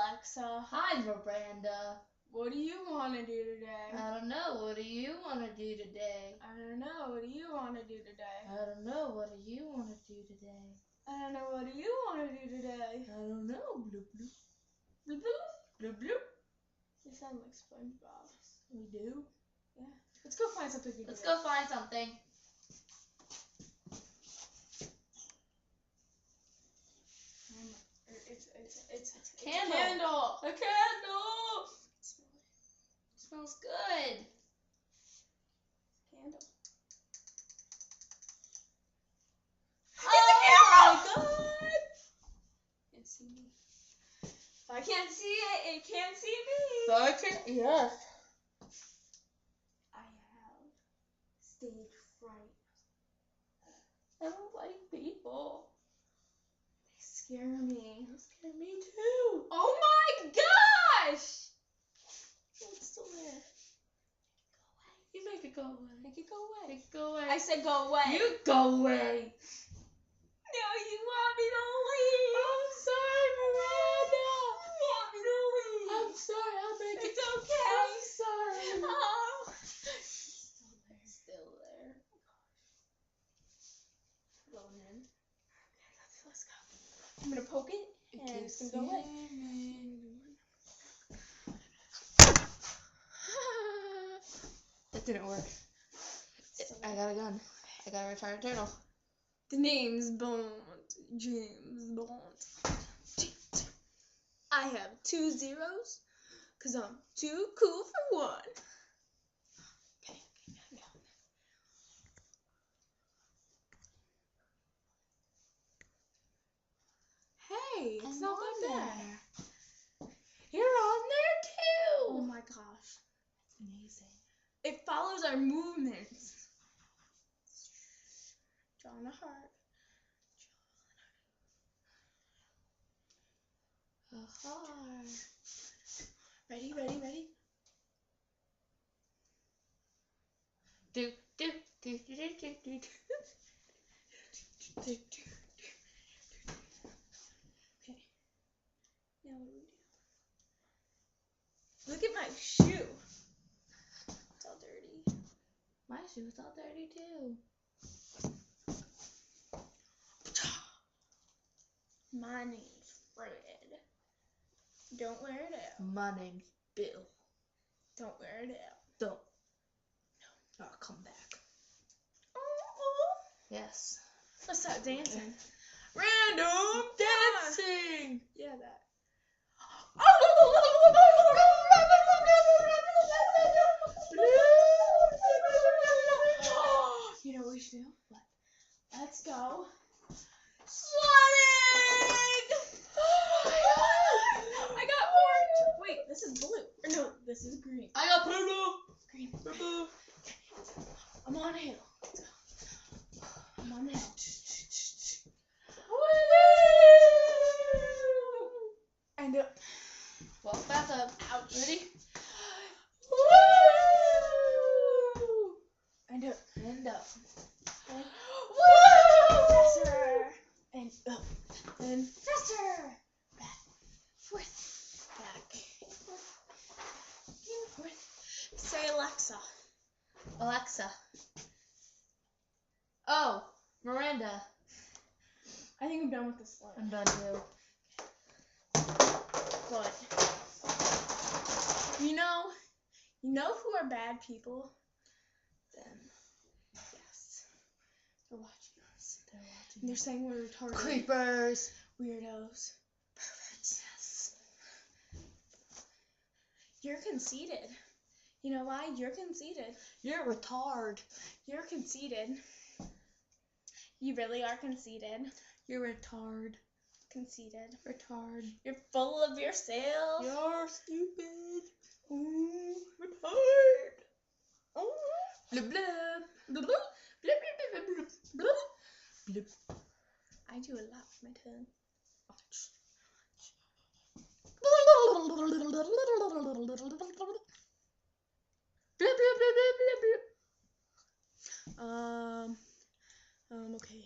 Alexa. Hi, Miranda. What do you want to do today? I don't know. What do you want to do today? I don't know. What do you want to do today? I don't know. What do you want to do today? I don't know. What do you want to do today? I don't know. Bloop, bloop. Bloop, bloop. Bloop, bloop. You sound like SpongeBob. We do? Yeah. Let's go find something to do. Let's go find something. It's Candle. a candle. A candle! Smell it. It smells good. Candle. Oh my god! Can't see me. If I can't see it, it can't see me. So I can, yes. I have stage fright. I don't like people. They scare me. They scare me too. Oh my gosh! Oh, it's still there. You make it go away. Make it go away. Make it go away. I said go away. You go away. No, you want me to leave. I'm sorry, Miranda. You want me to leave. I'm sorry. I'll make it. It's okay. I'm sorry. Oh. Still there. Going in. Okay, let's go. I'm gonna poke it and it's gonna go away. That didn't work. I got a gun. I got a retarded turtle. The name's Bond. James Bond. I have 2 zeros, cause I'm too cool for one. Okay, now. Hey, it's not that bad. You're on there too. Oh my gosh. That's amazing. It follows our movements. Drawing a heart. A heart. Ready? Do do do do do do do. Okay. Now what do we do? Look at my shoe. It's all dirty. My shoe's all dirty too. My name's Fred. Don't wear it out. My name's Bill. Don't wear it out. Don't. No. I'll come back. Oh. Yes. Let's start dancing. Random dancing. Yeah, that. You know what we should do? What? Let's go sledding! I got orange. Wait, this is blue. Or no, this is green. I got purple. Green. Purple. I'm on a hill. Let's go. I'm on the hill. And Walk back up. ouch. Ready? And And up. and faster. And up. And faster. Back. Forth. Back. Forth. Say Alexa. Alexa. Oh, Miranda. I think I'm done with this slide. I'm done too. But you know who are bad people? Them. Yes. They're watching us. They're watching. And they're saying we're retarded. Creepers. Weirdos. Perverts. Yes. You're conceited. You know why? You're conceited. You're a retard. You're conceited. You really are conceited. You're retard. Conceited. Retard. You're full of yourself. You're stupid. Ooh. Retard. Ooh. Blub blub. Blub, blub. Blub blub blub blub blub. Blub. I do a lot with my tongue. Okay.